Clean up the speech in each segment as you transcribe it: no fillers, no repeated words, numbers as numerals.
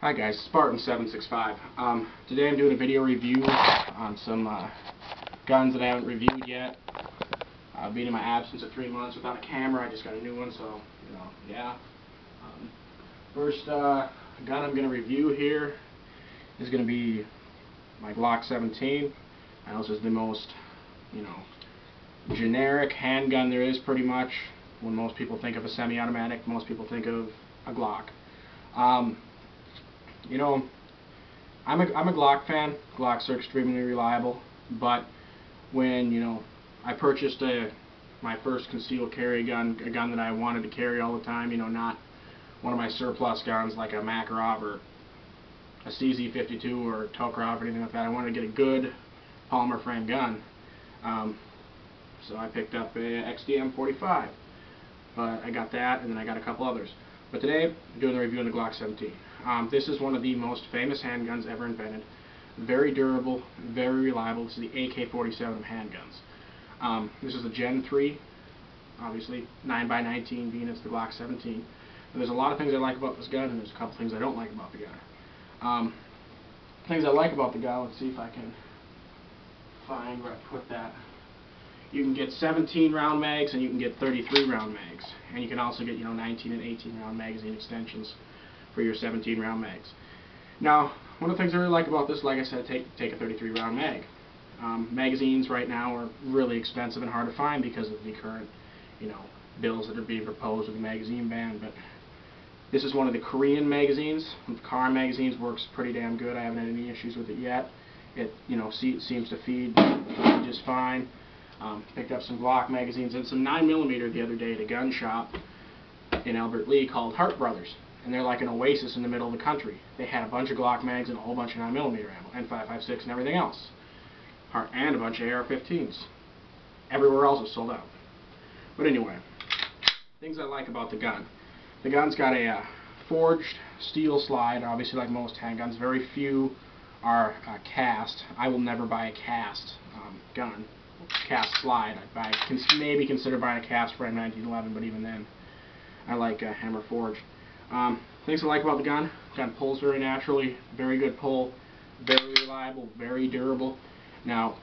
Hi guys, Spartan765. Today I'm doing a video review on some guns that I haven't reviewed yet. Being in my absence of 3 months without a camera, I just got a new one, so, yeah. First gun I'm going to review here is going to be my Glock 17. This is the most, generic handgun there is pretty much. When most people think of a semi-automatic, most people think of a Glock. I'm a Glock fan. Glocks are extremely reliable, but when I purchased my first concealed carry gun, a gun that I wanted to carry all the time, not one of my surplus guns like a Makarov or a CZ52 or a Tokarev or anything like that. I wanted to get a good polymer frame gun, so I picked up a XDM 45. But I got that, and then I got a couple others. But today, I'm doing the review on the Glock 17. This is one of the most famous handguns ever invented. Very durable, very reliable. This is the AK-47 of handguns. This is the Gen 3, obviously 9x19 being it's the Glock 17. And there's a lot of things I like about this gun, and there's a couple things I don't like about the gun. Things I like about the gun, let's see if I can find where I put that. You can get 17 round mags and you can get 33 round mags, and you can also get 19 and 18 round magazine extensions for your 17 round mags. Now, one of the things I really like about this, like I said, take a 33 round mag. Magazines right now are really expensive and hard to find because of the current bills that are being proposed with the magazine ban. But this is one of the Korean magazines. The car magazines works pretty damn good. I haven't had any issues with it yet. It seems to feed just fine. Picked up some Glock magazines and some 9mm the other day at a gun shop in Albert Lea called Hart Brothers, and they're like an oasis in the middle of the country. They had a bunch of Glock mags and a whole bunch of 9mm ammo, and 5.56 and everything else, and a bunch of AR-15s. Everywhere else is sold out. But anyway, things I like about the gun. The gun's got a forged steel slide, obviously like most handguns. Very few are cast. I will never buy a cast gun. Cast slide. Maybe consider buying a cast frame 1911, but even then, I like hammer forged. Things I like about the gun pulls very naturally, very good pull, very reliable, very durable. Now,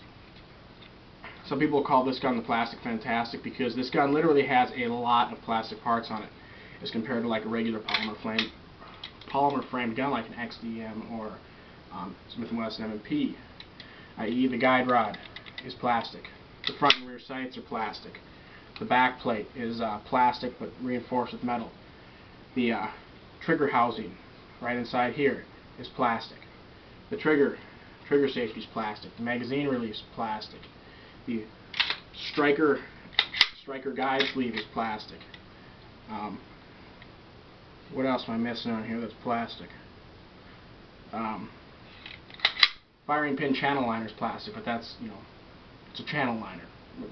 some people call this gun the plastic fantastic because this gun literally has a lot of plastic parts on it, as compared to like a regular polymer framed gun like an XDM or Smith & Wesson M&P, i.e. the guide rod is plastic. The front and rear sights are plastic. The back plate is plastic but reinforced with metal. The trigger housing right inside here is plastic. The trigger safety is plastic. The magazine release is plastic. The striker guide sleeve is plastic. What else am I missing on here that's plastic? Firing pin channel liner is plastic, but that's it's a channel liner.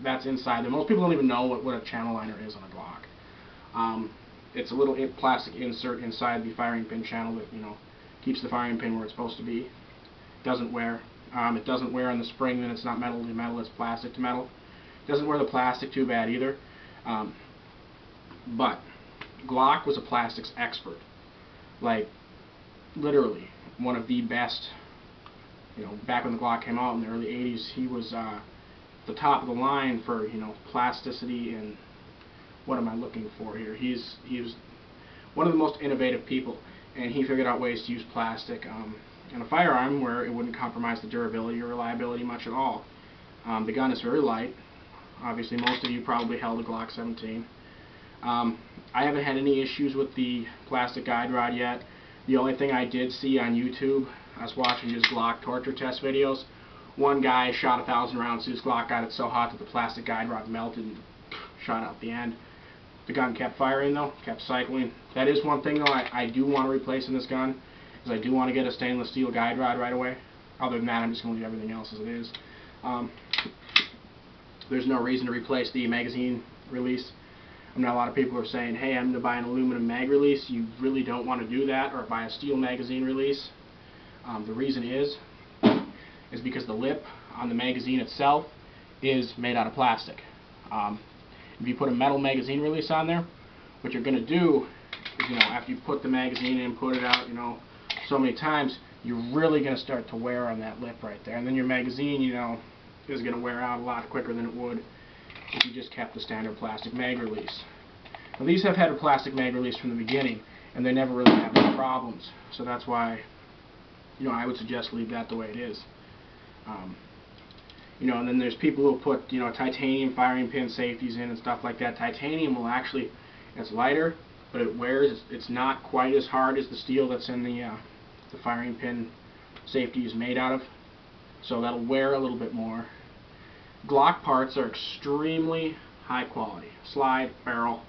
That's inside there. Most people don't even know what a channel liner is on a Glock. It's a little plastic insert inside the firing pin channel that keeps the firing pin where it's supposed to be. It doesn't wear. It doesn't wear on the spring. Then it's not metal to metal. It's plastic to metal. It doesn't wear the plastic too bad either. But Glock was a plastics expert. Like literally one of the best. Back when the Glock came out in the early 80s, he was the top of the line for plasticity and what am I looking for here? He was one of the most innovative people, and he figured out ways to use plastic in a firearm where it wouldn't compromise the durability or reliability much at all. The gun is very light. Obviously, most of you probably held a Glock 17. I haven't had any issues with the plastic guide rod yet. The only thing I did see on YouTube, I was watching his Glock torture test videos. One guy shot 1,000 rounds to his Glock, got it so hot that the plastic guide rod melted and shot out the end. The gun kept firing though, kept cycling. That is one thing though I do want to replace in this gun, is I do want to get a stainless steel guide rod right away. Other than that, I'm just going to leave everything else as it is. There's no reason to replace the magazine release. I know a lot of people are saying, hey, I'm going to buy an aluminum mag release. You really don't want to do that, or buy a steel magazine release. The reason is because the lip on the magazine itself is made out of plastic. If you put a metal magazine release on there, what you're going to do is, after you put the magazine in, put it out, so many times, you're really going to start to wear on that lip right there. And then your magazine, you know, is going to wear out a lot quicker than it would if you just kept the standard plastic mag release. Now, these have had a plastic mag release from the beginning, and they never really have any problems. So that's why, you know, I would suggest leave that the way it is. You know, and then there's people who put, you know, titanium firing pin safeties in and stuff like that. Titanium will actually, it's lighter, but it wears. It's not quite as hard as the steel that's in the firing pin safety is made out of. So that'll wear a little bit more. Glock parts are extremely high quality. Slide, barrel.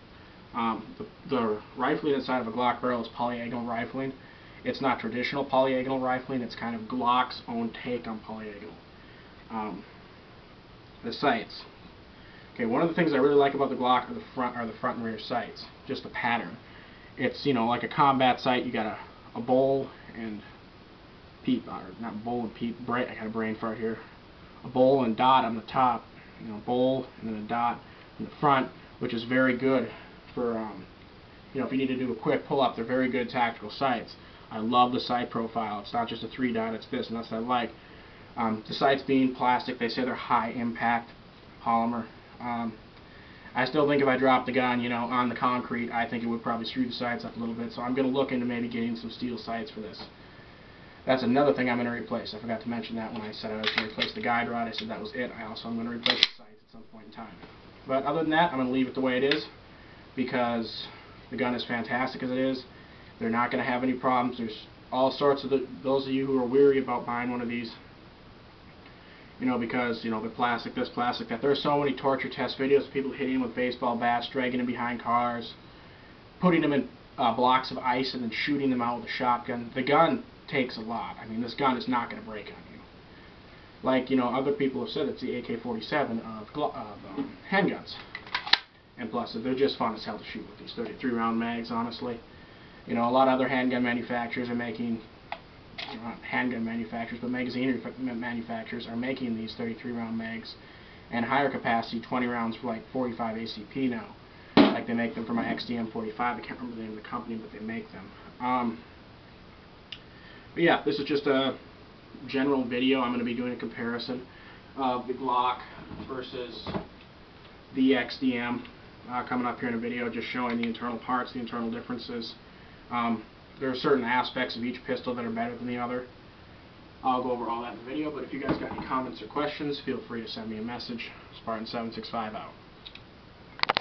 The rifling inside of a Glock barrel is polyagonal rifling. It's not traditional polyagonal rifling. It's kind of Glock's own take on polyagonal. The sights. Okay, one of the things I really like about the Glock are the front and rear sights. Just the pattern. It's, you know, like a combat sight. You got a bowl and peep, or not bowl and peep. I got a brain fart here. A bowl and dot on the top. You know, bowl and then a dot in the front, which is very good for, you know, if you need to do a quick pull-up. They're very good tactical sights. I love the sight profile. It's not just a 3-dot. It's this, and that's what I like. The sights being plastic, they say they're high impact polymer. I still think if I dropped the gun, you know, on the concrete, I think it would probably screw the sights up a little bit. So I'm going to look into maybe getting some steel sights for this. That's another thing I'm going to replace. I forgot to mention that when I said I was going to replace the guide rod. I said that was it. I also am going to replace the sights at some point in time. But other than that, I'm going to leave it the way it is because the gun is fantastic as it is. They're not going to have any problems. There's all sorts of those of you who are weary about buying one of these, you know, because, you know, the plastic, this plastic, that. There are so many torture test videos of people hitting them with baseball bats, dragging them behind cars, putting them in blocks of ice and then shooting them out with a shotgun. The gun takes a lot. I mean, this gun is not going to break on you. Like, you know, other people have said, it's the AK-47 of handguns. And plus, they're just fun as hell to shoot with these 33-round mags, honestly. You know, a lot of other handgun manufacturers are making, not handgun manufacturers, but magazine manufacturers are making these 33-round mags and higher capacity 20 rounds for like 45 ACP now. Like they make them for my XDM-45. I can't remember the name of the company, but they make them. But yeah, this is just a general video. I'm going to be doing a comparison of the Glock versus the XDM coming up here in a video, just showing the internal parts, the internal differences. There are certain aspects of each pistol that are better than the other. I'll go over all that in the video, but if you guys got any comments or questions, feel free to send me a message. Spartan765 out.